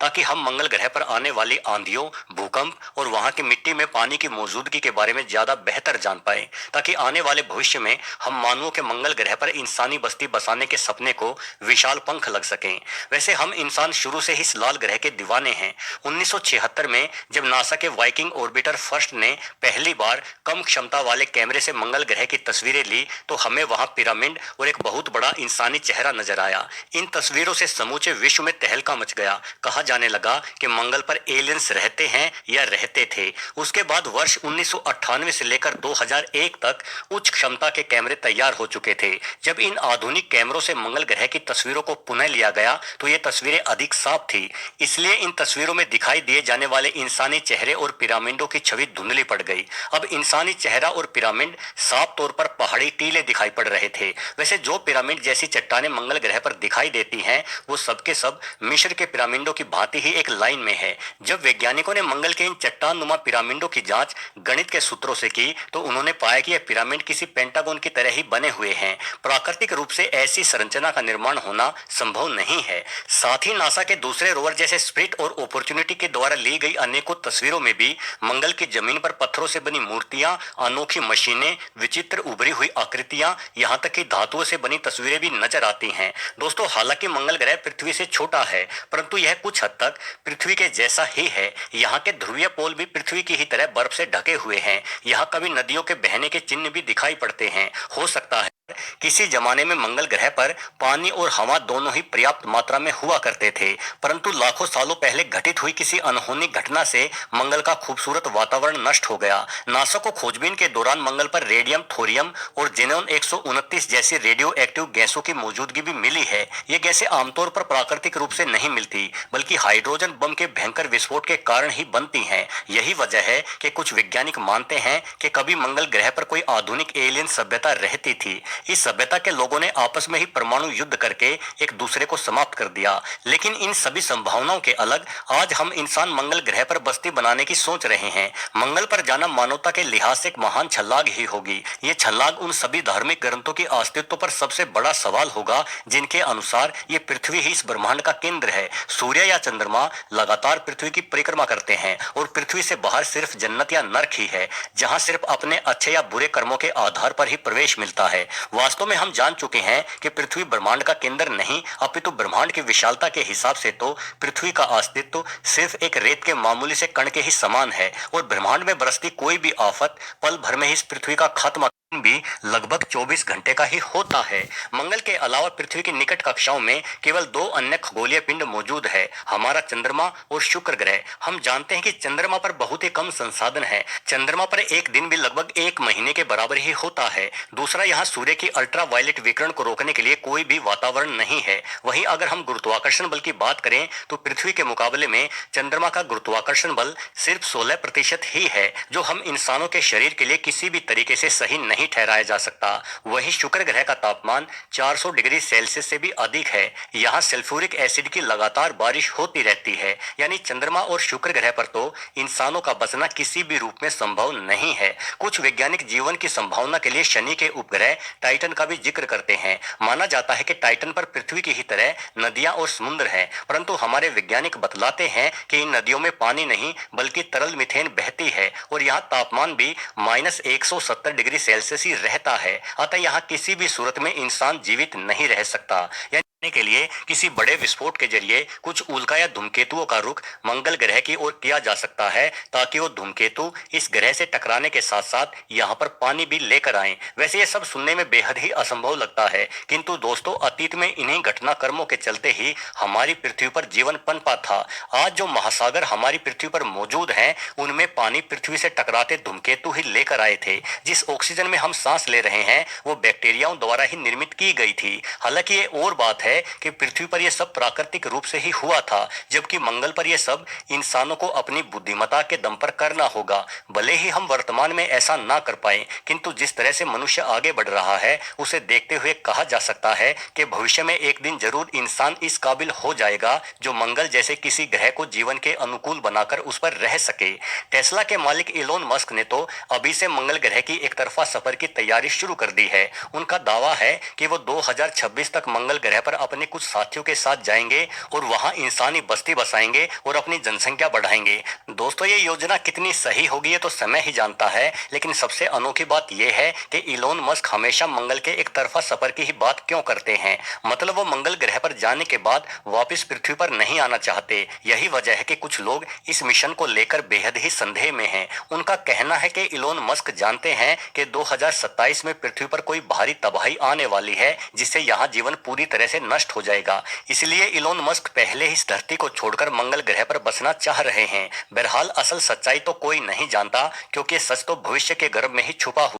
ताकि हम मंगल ग्रह पर आने वाली आंधियों, भूकंप और वहां की मिट्टी में पानी की मौजूदगी के बारे में ज्यादा बेहतर जान पाए, ताकि आने वाले भविष्य में हम मानवों के मंगल ग्रह पर इंसानी बस्ती बसाने के सपने को विशाल पंख लग सकें। वैसे हम इंसान शुरू से ही इस लाल ग्रह के दीवाने हैं। 1976 में जब नासा के वाइकिंग ऑर्बिटर फर्स्ट ने पहली बार कम क्षमता वाले कैमरे से मंगल ग्रह की तस्वीरें ली तो हमें वहां पिरामिड और एक बहुत बड़ा इंसानी चेहरा नजर आया। इन तस्वीरों से समूचे विश्व में तहलका मच गया। कहा जाने लगा कि मंगल पर एलियंस रहते हैं या रहते थे। उसके बाद वर्ष 1998 से लेकर 2001 तक उच्च क्षमता के कैमरे तैयार हो चुके थे। जब इन आधुनिक कैमरों से मंगल ग्रह की तस्वीरों को पुनः लिया गया तो ये तस्वीरें अधिक साफ थी। इसलिए इन तस्वीरों में दिखाई दिए जाने वाले इंसानी चेहरे और पिरामिडों की छवि धुंधली पड़ गई। अब इंसानी चेहरा और पिरामिड साफ तौर पर पहाड़ी टीले दिखाई पड़ रहे थे। वैसे जो पिरामिड जैसी चट्टानें मंगल ग्रह पर दिखाई देती हैं वो सबके सब मिस्र के पिरामिडों की भांति ही एक लाइन में है। जब वैज्ञानिकों ने मंगल के इन चट्टान नुमा पिरामिडों की जांच गणित के सूत्रों से की तो उन्होंने पाया कि यह पिरामिड किसी पेंटागन की तरह ही बने हुए हैं। प्राकृतिक रूप से ऐसी संरचना का निर्माण होना संभव नहीं है। साथ ही नासा के दूसरे रोवर जैसे स्पिरिट और अपॉर्चुनिटी के द्वारा ली गई अनेकों तस्वीरों में भी मंगल की जमीन पर पत्थरों से बनी मूर्तियां, अनोखी मशीनें, विचित्र उभरी हुई आकृतियां, यहाँ तक कि धातुओं से बनी तस्वीरें भी नजर आती हैं। दोस्तों, हालांकि मंगल ग्रह पृथ्वी से छोटा है परंतु यह कुछ हद तक पृथ्वी के जैसा ही है। यहाँ के ध्रुवीय पोल भी पृथ्वी की ही तरह बर्फ से ढके हुए हैं। यहाँ कभी नदियों के बहने के चिन्ह भी दिखाई पड़ते हैं। हो सकता है किसी जमाने में मंगल ग्रह पर पानी और हवा दोनों ही पर्याप्त मात्रा में हुआ करते थे, परंतु लाखों सालों पहले घटित हुई किसी अनहोनी घटना से मंगल का खूबसूरत वातावरण नष्ट हो गया। नासा को खोजबीन के दौरान मंगल पर रेडियम, थोरियम और जेनॉन 129 जैसी रेडियो एक्टिव गैसों की मौजूदगी भी मिली है। ये गैसें आमतौर पर प्राकृतिक रूप से नहीं मिलती बल्कि हाइड्रोजन बम के भयंकर विस्फोट के कारण ही बनती हैं। यही वजह है कि कुछ वैज्ञानिक मानते हैं कि कभी मंगल ग्रह पर कोई आधुनिक एलियन सभ्यता रहती थी। इस सभ्यता के लोगों ने आपस में ही परमाणु युद्ध करके एक दूसरे को समाप्त कर दिया। लेकिन इन सभी संभावनाओं के अलग आज हम इंसान मंगल ग्रह पर बस्ती बनाने की सोच रहे हैं। मंगल पर जाना मानवता के लिहाज से एक महान छलांग ही होगी। ये छलांग उन सभी धार्मिक ग्रंथों के अस्तित्व पर सबसे बड़ा सवाल होगा जिनके अनुसार ये पृथ्वी ही इस ब्रह्मांड का केंद्र है। सूर्य या चंद्रमा लगातार पृथ्वी की परिक्रमा करते हैं और पृथ्वी से बाहर सिर्फ जन्नत या नरक ही है जहां सिर्फ अपने अच्छे या बुरे कर्मों के आधार पर ही प्रवेश मिलता है। वास्तव में हम जान चुके हैं कि पृथ्वी ब्रह्मांड का केंद्र नहीं अपितु ब्रह्मांड की विशालता के हिसाब से तो पृथ्वी का अस्तित्व सिर्फ एक रेत के मामूली से कण के ही समान है और ब्रह्मांड में बरसती कोई भी आफत पल भर में ही इस पृथ्वी का खात्मा भी लगभग 24 घंटे का ही होता है। मंगल के अलावा पृथ्वी की निकट कक्षाओं में केवल दो अन्य खगोलीय पिंड मौजूद है, हमारा चंद्रमा और शुक्र ग्रह। हम जानते हैं कि चंद्रमा पर बहुत ही कम संसाधन है। चंद्रमा पर एक दिन भी लगभग एक महीने के बराबर ही होता है। दूसरा, यहाँ सूर्य की अल्ट्रा वायलेट विकिरण को रोकने के लिए कोई भी वातावरण नहीं है। वहीं अगर हम गुरुत्वाकर्षण बल की बात करें तो पृथ्वी के मुकाबले में चंद्रमा का गुरुत्वाकर्षण बल सिर्फ 16% ही है, जो हम इंसानों के शरीर के लिए किसी भी तरीके से सही नहीं ठहराया जा सकता। वहीं शुक्र ग्रह का तापमान 400 डिग्री सेल्सियस से भी अधिक है। यहाँ सल्फ्यूरिक एसिड की लगातार बारिश होती रहती है। यानी चंद्रमा और शुक्र ग्रह पर तो इंसानों का बसना किसी भी रूप में संभव नहीं है। कुछ वैज्ञानिक जीवन की संभावना के लिए शनि के उपग्रह टाइटन का भी जिक्र करते हैं। माना जाता है कि टाइटन पर पृथ्वी की ही तरह नदियां और समुद्र हैं, परंतु हमारे वैज्ञानिक बतलाते हैं कि इन नदियों में पानी नहीं बल्कि तरल मीथेन बहती है और यहाँ तापमान भी -170 डिग्री सेल्सियस ही रहता है। अतः यहाँ किसी भी सूरत में इंसान जीवित नहीं रह सकता। के लिए किसी बड़े विस्फोट के जरिए कुछ उल्का या धूमकेतुओं का रुख मंगल ग्रह की ओर किया जा सकता है ताकि वो धूमकेतु इस ग्रह से टकराने के साथ साथ यहाँ पर पानी भी लेकर आए। वैसे ये सब सुनने में बेहद ही असंभव लगता है, किंतु दोस्तों अतीत में इन्हीं घटनाक्रमों के चलते ही हमारी पृथ्वी पर जीवन पनपा था। आज जो महासागर हमारी पृथ्वी पर मौजूद हैं उनमें पानी पृथ्वी से टकराते धूमकेतु ही लेकर आए थे। जिस ऑक्सीजन में हम सांस ले रहे हैं वो बैक्टीरियाओं द्वारा ही निर्मित की गई थी। हालांकि ये और बात है कि पृथ्वी पर यह सब प्राकृतिक रूप से ही हुआ था, जबकि मंगल पर यह सब इंसानों को अपनी बुद्धिमत्ता के दम पर करना होगा। भले ही हम वर्तमान में ऐसा ना कर पाए, किंतु जिस तरह से मनुष्य आगे बढ़ रहा है उसे देखते हुए कहा जा सकता है कि भविष्य में एक दिन जरूर इंसान इस काबिल हो जाएगा जो मंगल जैसे किसी ग्रह को जीवन के अनुकूल बनाकर उस पर रह सके। टेस्ला के मालिक इलोन मस्क ने तो अभी से मंगल ग्रह की एक तरफा सफर की तैयारी शुरू कर दी है। उनका दावा है कि वो 2026 तक मंगल ग्रह पर अपने कुछ साथियों के साथ जाएंगे और वहां इंसानी बस्ती बसाएंगे और अपनी जनसंख्या बढ़ाएंगे। दोस्तों, ये योजना कितनी सही होगी ये तो समय ही जानता है, लेकिन सबसे अनोखी बात यह है कि इलोन मस्क हमेशा मंगल के एक तरफा सफर की ही बात क्यों करते हैं। मतलब वो मंगल ग्रह पर जाने के बाद वापस पृथ्वी पर नहीं आना चाहते। यही वजह है कि कुछ लोग इस मिशन को लेकर बेहद ही संदेह में हैं। उनका कहना है कि इलोन मस्क जानते हैं कि 2027 में पृथ्वी पर कोई भारी तबाही आने वाली है, जिससे यहाँ जीवन पूरी तरह से नष्ट हो जाएगा। इसलिए इलोन मस्क पहले ही इस धरती को छोड़कर मंगल ग्रह पर बसना चाह रहे हैं। बहरहाल असल सच्चाई तो कोई नहीं जानता, क्योंकि सच तो भविष्य के गर्भ में ही छुपा हुआ